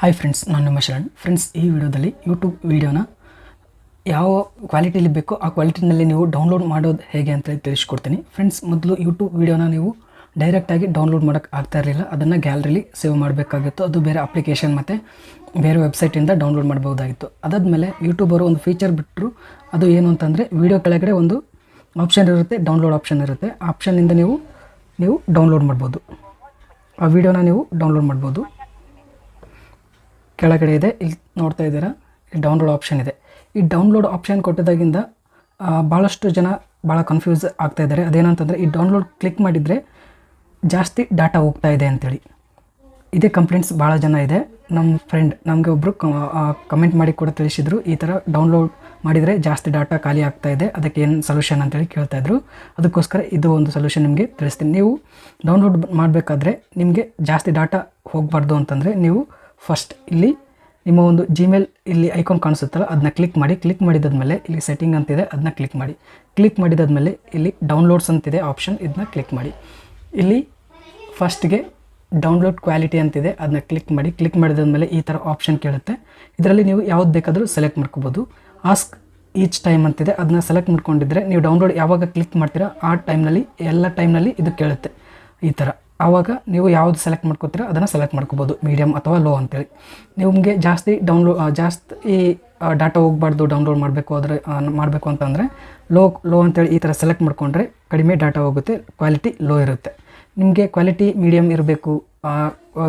Hi friends, ನಾನು ನಿಮ್ಮ Sharan. Friends, ಈ ವಿಡಿಯೋದಲ್ಲಿ ಯೂಟ್ಯೂಬ್ ವೀಡಿಯೋನ ಯಾವ ಕ್ವಾಲಿಟಿಲಿ ಬೇಕೋ ಆ ಕ್ವಾಲಿಟಿನಲ್ಲಿ ನೀವು ಡೌನ್ಲೋಡ್ ಮಾಡೋದು ಹೇಗೆ ಅಂತ ತಿಳಿಸ್ಕೊಡ್ತೀನಿ. ಫ್ರೆಂಡ್ಸ್, ಮೊದಲು ಯೂಟ್ಯೂಬ್ ವೀಡಿಯೋನ ನೀವು ಡೈರೆಕ್ಟಾಗಿ ಡೌನ್ಲೋಡ್ ಮಾಡೋಕ್ಕೆ ಆಗ್ತಾ ಇರಲಿಲ್ಲ. ಅದನ್ನು ಗ್ಯಾಲರಿಲಿ ಸೇವ್ ಮಾಡಬೇಕಾಗಿತ್ತು. ಅದು ಬೇರೆ ಅಪ್ಲಿಕೇಶನ್ ಮತ್ತು ಬೇರೆ ವೆಬ್ಸೈಟಿಂದ ಡೌನ್ಲೋಡ್ ಮಾಡ್ಬೋದಾಗಿತ್ತು. ಅದಾದಮೇಲೆ ಯೂಟ್ಯೂಬರು ಒಂದು ಫೀಚರ್ ಬಿಟ್ಟರು. ಅದು ಏನು ಅಂತಂದರೆ, ವೀಡಿಯೋ ಕೆಳಗಡೆ ಒಂದು ಆಪ್ಷನ್ ಇರುತ್ತೆ, ಡೌನ್ಲೋಡ್ ಆಪ್ಷನ್ ಇರುತ್ತೆ. ಆ ಆಪ್ಷನ್ನಿಂದ ನೀವು ಡೌನ್ಲೋಡ್ ಮಾಡ್ಬೋದು. ಆ ವಿಡಿಯೋನ ನೀವು ಡೌನ್ಲೋಡ್ ಮಾಡ್ಬೋದು. ಕೆಳಗಡೆ ಇದೆ, ಇಲ್ಲಿ ನೋಡ್ತಾ ಇದ್ದೀರಾ, ಇಲ್ಲಿ ಡೌನ್ಲೋಡ್ ಆಪ್ಷನ್ ಇದೆ. ಈ ಡೌನ್ಲೋಡ್ ಆಪ್ಷನ್ ಕೊಟ್ಟಿದ್ದಾಗಿಂದ ಭಾಳಷ್ಟು ಜನ ಭಾಳ ಕನ್ಫ್ಯೂಸ್ ಆಗ್ತಾ ಇದ್ದಾರೆ. ಅದೇನಂತಂದರೆ, ಈ ಡೌನ್ಲೋಡ್ ಕ್ಲಿಕ್ ಮಾಡಿದರೆ ಜಾಸ್ತಿ ಡಾಟಾ ಹೋಗ್ತಾ ಇದೆ ಅಂಥೇಳಿ ಇದೇ ಕಂಪ್ಲೇಂಟ್ಸ್ ಭಾಳ ಜನ ಇದೆ. ನಮ್ಮ ಫ್ರೆಂಡ್ ನಮಗೆ ಒಬ್ಬರು ಕಮೆಂಟ್ ಮಾಡಿ ಕೂಡ ತಿಳಿಸಿದರು, ಈ ಥರ ಡೌನ್ಲೋಡ್ ಮಾಡಿದರೆ ಜಾಸ್ತಿ ಡಾಟಾ ಖಾಲಿ ಆಗ್ತಾ ಇದೆ, ಅದಕ್ಕೆ ಏನು ಸೊಲ್ಯೂಷನ್ ಅಂತೇಳಿ ಕೇಳ್ತಾಯಿದ್ರು. ಅದಕ್ಕೋಸ್ಕರ ಇದು ಒಂದು ಸೊಲ್ಯೂಷನ್ ನಿಮಗೆ ತಿಳಿಸ್ತೀನಿ. ನೀವು ಡೌನ್ಲೋಡ್ ಮಾಡಬೇಕಾದ್ರೆ ನಿಮಗೆ ಜಾಸ್ತಿ ಡಾಟಾ ಹೋಗಬಾರ್ದು ಅಂತಂದರೆ, ನೀವು ಫಸ್ಟ್ ಇಲ್ಲಿ ನಿಮ್ಮ ಒಂದು ಜಿಮೇಲ್ ಇಲ್ಲಿ ಐಕಾನ್ ಕಾಣಿಸುತ್ತಲ್ಲ, ಅದನ್ನ ಕ್ಲಿಕ್ ಮಾಡಿದಾದ್ಮೇಲೆ ಇಲ್ಲಿ ಸೆಟ್ಟಿಂಗ್ ಅಂತಿದೆ, ಅದನ್ನ ಕ್ಲಿಕ್ ಮಾಡಿದಾದ್ಮೇಲೆ ಇಲ್ಲಿ ಡೌನ್ಲೋಡ್ಸ್ ಅಂತಿದೆ ಆಪ್ಷನ್, ಇದನ್ನ ಕ್ಲಿಕ್ ಮಾಡಿ. ಇಲ್ಲಿ ಫಸ್ಟ್ಗೆ ಡೌನ್ಲೋಡ್ ಕ್ವಾಲಿಟಿ ಅಂತಿದೆ, ಅದನ್ನ ಕ್ಲಿಕ್ ಮಾಡಿದಾದ್ಮೇಲೆ ಈ ಥರ ಆಪ್ಷನ್ ಕೇಳುತ್ತೆ. ಇದರಲ್ಲಿ ನೀವು ಯಾವ್ದು ಬೇಕಾದರೂ ಸೆಲೆಕ್ಟ್ ಮಾಡ್ಕೋಬೋದು. ಆಸ್ಕ್ ಈಚ್ ಟೈಮ್ ಅಂತಿದೆ, ಅದನ್ನ ಸೆಲೆಕ್ಟ್ ಮಾಡ್ಕೊಂಡಿದ್ರೆ ನೀವು ಡೌನ್ಲೋಡ್ ಯಾವಾಗ ಕ್ಲಿಕ್ ಮಾಡ್ತೀರಾ ಆ ಟೈಮ್ನಲ್ಲಿ ಎಲ್ಲ ಟೈಮ್ನಲ್ಲಿ ಇದು ಕೇಳುತ್ತೆ ಈ ಥರ. ಆವಾಗ ನೀವು ಯಾವುದು ಸೆಲೆಕ್ಟ್ ಮಾಡ್ಕೋತೀರಾ ಅದನ್ನು ಸೆಲೆಕ್ಟ್ ಮಾಡ್ಕೋಬೋದು, ಮೀಡಿಯಮ್ ಅಥವಾ ಲೋ ಅಂತೇಳಿ. ನಿಮಗೆ ಜಾಸ್ತಿ ಜಾಸ್ತಿ ಡಾಟಾ ಹೋಗಬಾರ್ದು, ಡೌನ್ಲೋಡ್ ಮಾಡಬೇಕು ಅಂತಂದರೆ ಲೋ ಅಂತೇಳಿ ಈ ಥರ ಸೆಲೆಕ್ಟ್ ಮಾಡಿಕೊಂಡ್ರೆ ಕಡಿಮೆ ಡಾಟಾ ಹೋಗುತ್ತೆ, ಕ್ವಾಲಿಟಿ ಲೋ ಇರುತ್ತೆ. ನಿಮಗೆ ಕ್ವಾಲಿಟಿ ಮೀಡಿಯಮ್ ಇರಬೇಕು,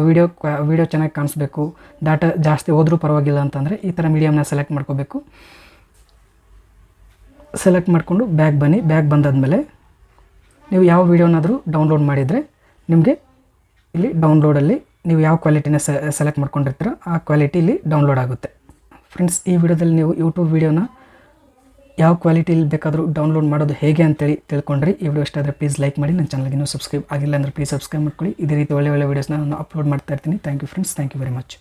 ವಿಡಿಯೋ ಚೆನ್ನಾಗಿ ಕಾಣಿಸ್ಬೇಕು, ಡಾಟಾ ಜಾಸ್ತಿ ಹೋದರೂ ಪರವಾಗಿಲ್ಲ ಅಂತಂದರೆ ಈ ಥರ ಮೀಡಿಯಮ್ನ ಸೆಲೆಕ್ಟ್ ಮಾಡ್ಕೋಬೇಕು. ಸೆಲೆಕ್ಟ್ ಮಾಡಿಕೊಂಡು ಬ್ಯಾಗ್ ಬನ್ನಿ. ಬ್ಯಾಗ್ ಬಂದಾದಮೇಲೆ ನೀವು ಯಾವ ವೀಡಿಯೋನಾದರೂ ಡೌನ್ಲೋಡ್ ಮಾಡಿದರೆ ನಿಮಗೆ ಇಲ್ಲಿ ಡೌನ್ಲೋಡಲ್ಲಿ ನೀವು ಯಾವ ಕ್ವಾಲಿಟಿನ ಸೆಲೆಕ್ಟ್ ಮಾಡ್ಕೊಂಡಿರ್ತೀರೋ ಆ ಕ್ವಾಲಿಟಿ ಇಲ್ಲಿ ಡೌನ್ಲೋಡ್ ಆಗುತ್ತೆ. ಫ್ರೆಂಡ್ಸ್, ಈ ವಿಡಿಯೋದಲ್ಲಿ ನೀವು ಯೂಟ್ಯೂಬ್ ವೀಡಿಯೋನ ಯಾವ ಕ್ವಾಲಿಟಿಲಿ ಬೇಕಾದರೂ ಡೌನ್ಲೋಡ್ ಮಾಡೋದು ಹೇಗೆ ಅಂತೇಳಿ ತಿಳ್ಕೊಂಡ್ರಿ. ಈ ವಿಡಿಯೋ ಇಷ್ಟ ಆದರೆ ಪ್ಲೀಸ್ ಲೈಕ್ ಮಾಡಿ. ನನ್ನ ಚಾನಲ್ಗೆ ಇನ್ನೂ ಸಬ್ಸ್ಕ್ರೈಬ್ ಆಗಿಲ್ಲ ಅಂದರೆ ಪ್ಲೀಸ್ ಸಬ್ಸ್ಕ್ರೈಬ್ ಮಾಡ್ಕೊಳ್ಳಿ. ಇದೇ ರೀತಿ ಒಳ್ಳೆ ವೀಡಿಯೋಸ್ನ ನಾನು ಅಪ್ಲೋಡ್ ಮಾಡ್ತಾ ಇರ್ತೀನಿ. Thank you friends, thank you very much.